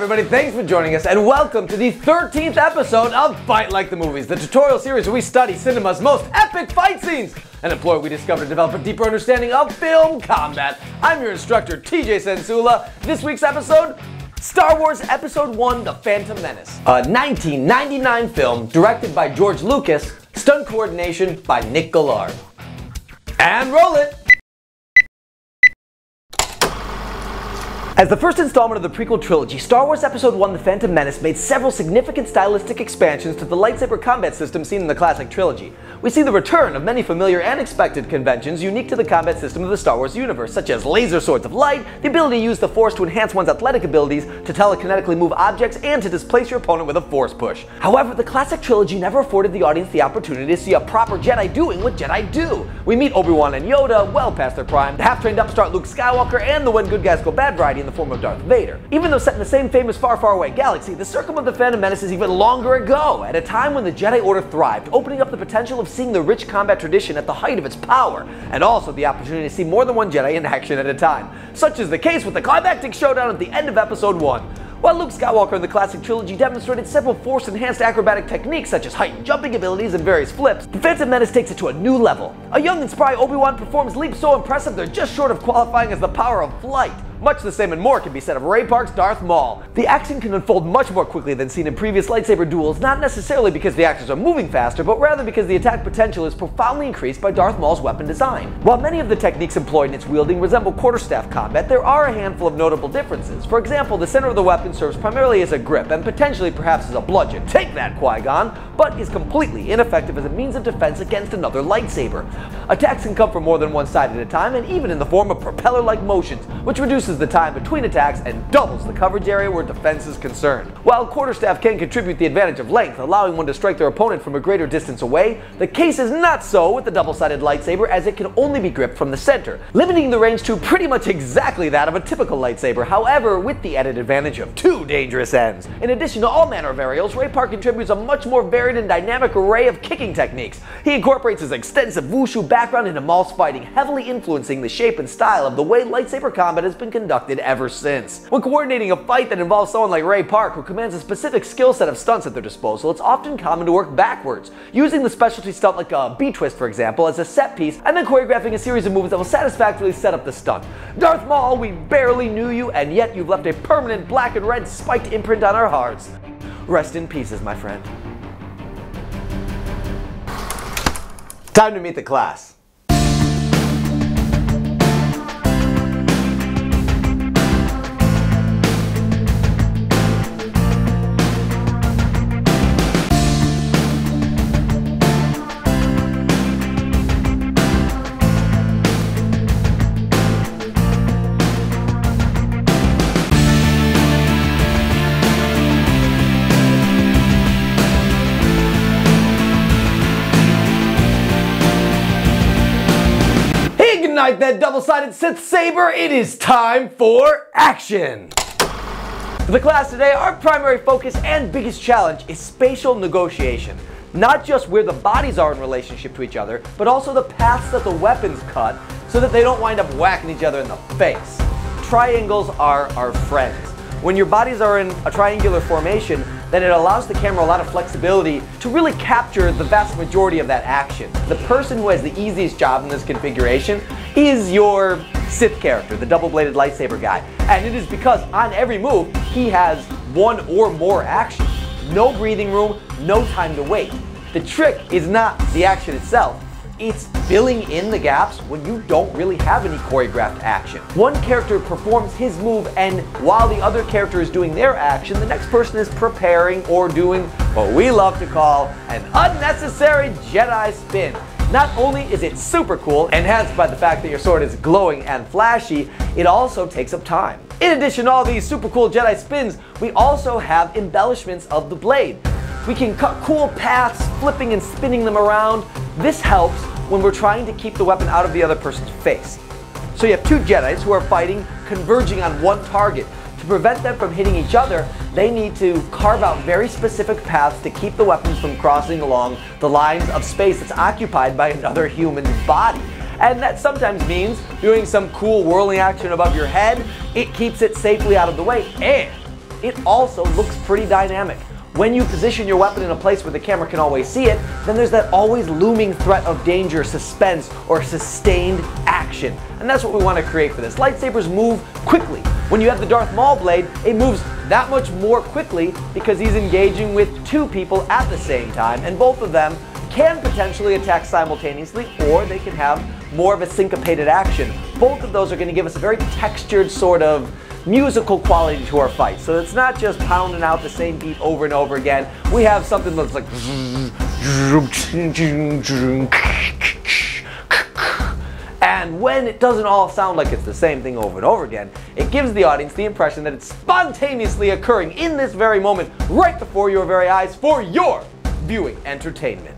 everybody, thanks for joining us and welcome to the 13th episode of Fight Like the Movies, the tutorial series where we study cinema's most epic fight scenes and employ what we discover to develop a deeper understanding of film combat. I'm your instructor, TJ Cencula. This week's episode, Star Wars Episode 1, The Phantom Menace, a 1999 film directed by George Lucas, stunt coordination by Nick Gillard. And roll it! As the first installment of the prequel trilogy, Star Wars Episode 1 The Phantom Menace made several significant stylistic expansions to the lightsaber combat system seen in the classic trilogy. We see the return of many familiar and expected conventions unique to the combat system of the Star Wars universe, such as laser swords of light, the ability to use the Force to enhance one's athletic abilities, to telekinetically move objects, and to displace your opponent with a Force push. However, the classic trilogy never afforded the audience the opportunity to see a proper Jedi doing what Jedi do. We meet Obi-Wan and Yoda well past their prime, the half-trained upstart Luke Skywalker, and the when good guys go bad variety in the form of Darth Vader. Even though set in the same famous far, far away galaxy, the circle of the Phantom Menace is even longer ago, at a time when the Jedi Order thrived, opening up the potential of seeing the rich combat tradition at the height of its power, and also the opportunity to see more than one Jedi in action at a time. Such is the case with the climactic showdown at the end of Episode 1. While Luke Skywalker in the classic trilogy demonstrated several Force-enhanced acrobatic techniques such as heightened jumping abilities and various flips, The Phantom Menace takes it to a new level. A young and spry Obi-Wan performs leaps so impressive they're just short of qualifying as the power of flight. Much the same and more can be said of Ray Park's Darth Maul. The action can unfold much more quickly than seen in previous lightsaber duels, not necessarily because the actors are moving faster, but rather because the attack potential is profoundly increased by Darth Maul's weapon design. While many of the techniques employed in its wielding resemble quarterstaff combat, there are a handful of notable differences. For example, the center of the weapon serves primarily as a grip, and potentially perhaps as a bludgeon, take that Qui-Gon, but is completely ineffective as a means of defense against another lightsaber. Attacks can come from more than one side at a time, and even in the form of propeller-like motions, which reduces the time between attacks and doubles the coverage area where defense is concerned. While quarterstaff can contribute the advantage of length, allowing one to strike their opponent from a greater distance away, the case is not so with the double-sided lightsaber, as it can only be gripped from the center, limiting the range to pretty much exactly that of a typical lightsaber, however with the added advantage of two dangerous ends. In addition to all manner of aerials, Ray Park contributes a much more varied and dynamic array of kicking techniques. He incorporates his extensive wushu background into Maul's fighting, heavily influencing the shape and style of the way lightsaber combat has been conducted ever since. When coordinating a fight that involves someone like Ray Park, who commands a specific skill set of stunts at their disposal, it's often common to work backwards, using the specialty stunt like a B-twist, for example, as a set piece, and then choreographing a series of moves that will satisfactorily set up the stunt. Darth Maul, we barely knew you, and yet you've left a permanent black and red spiked imprint on our hearts. Rest in pieces, my friend. Time to meet the class. Ignite that double-sided Sith saber, it is time for action! For the class today, our primary focus and biggest challenge is spatial negotiation. Not just where the bodies are in relationship to each other, but also the paths that the weapons cut so that they don't wind up whacking each other in the face. Triangles are our friends. When your bodies are in a triangular formation, then it allows the camera a lot of flexibility to really capture the vast majority of that action. The person who has the easiest job in this configuration is your Sith character, the double-bladed lightsaber guy. And it is because on every move, he has one or more actions. No breathing room, no time to wait. The trick is not the action itself. It's filling in the gaps when you don't really have any choreographed action. One character performs his move, and while the other character is doing their action, the next person is preparing or doing what we love to call an unnecessary Jedi spin. Not only is it super cool, enhanced by the fact that your sword is glowing and flashy, it also takes up time. In addition to all these super cool Jedi spins, we also have embellishments of the blade. We can cut cool paths, flipping and spinning them around. This helps when we're trying to keep the weapon out of the other person's face. So you have two Jedis who are fighting, converging on one target. To prevent them from hitting each other, they need to carve out very specific paths to keep the weapons from crossing along the lines of space that's occupied by another human's body. And that sometimes means doing some cool whirling action above your head. It keeps it safely out of the way, and it also looks pretty dynamic. When you position your weapon in a place where the camera can always see it, then there's that always looming threat of danger, suspense, or sustained action. And that's what we want to create for this. Lightsabers move quickly. When you have the Darth Maul blade, it moves that much more quickly because he's engaging with two people at the same time, and both of them can potentially attack simultaneously, or they can have more of a syncopated action. Both of those are going to give us a very textured sort of musical quality to our fight. So it's not just pounding out the same beat over and over again. We have something that's like, and when it doesn't all sound like it's the same thing over and over again, it gives the audience the impression that it's spontaneously occurring in this very moment, right before your very eyes, for your viewing entertainment.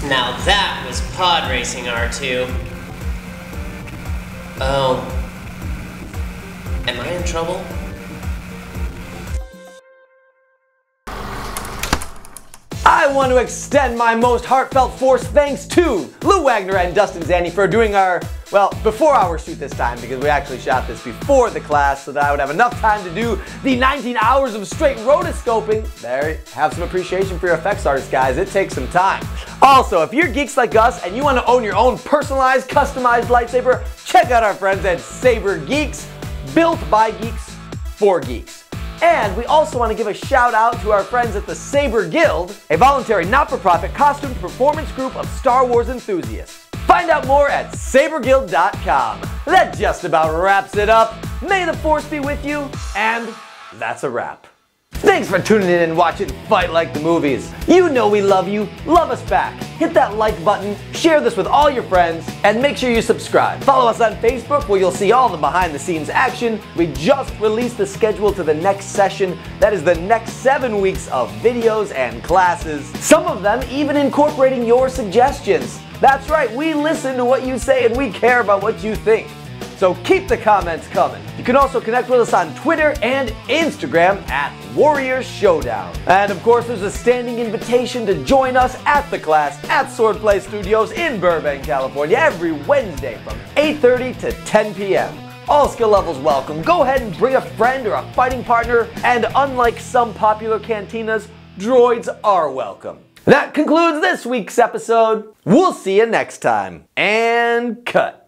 Now that was pod racing, R2. Oh. Am I in trouble? I want to extend my most heartfelt force thanks to Lou Wagner and Dustin Zanni for doing our, well, before-hour shoot this time, because we actually shot this before the class so that I would have enough time to do the 19 hours of straight rotoscoping. There, have some appreciation for your effects artists, guys. It takes some time. Also, if you're geeks like us and you want to own your own personalized, customized lightsaber, check out our friends at Saber Geeks, built by geeks for geeks. And we also want to give a shout out to our friends at the Saber Guild, a voluntary not-for-profit costume performance group of Star Wars enthusiasts. Find out more at saberguild.com. That just about wraps it up. May the Force be with you, and that's a wrap. Thanks for tuning in and watching Fight Like the Movies. You know we love you. Love us back. Hit that like button, share this with all your friends, and make sure you subscribe. Follow us on Facebook where you'll see all the behind-the-scenes action. We just released the schedule to the next session. That is the next 7 weeks of videos and classes. Some of them even incorporating your suggestions. That's right, we listen to what you say and we care about what you think. So keep the comments coming. You can also connect with us on Twitter and Instagram at Warriors Showdown. And of course, there's a standing invitation to join us at the class at Swordplay Studios in Burbank, California, every Wednesday from 8:30 to 10 p.m. All skill levels welcome. Go ahead and bring a friend or a fighting partner, and unlike some popular cantinas, droids are welcome. That concludes this week's episode. We'll see you next time. And cut.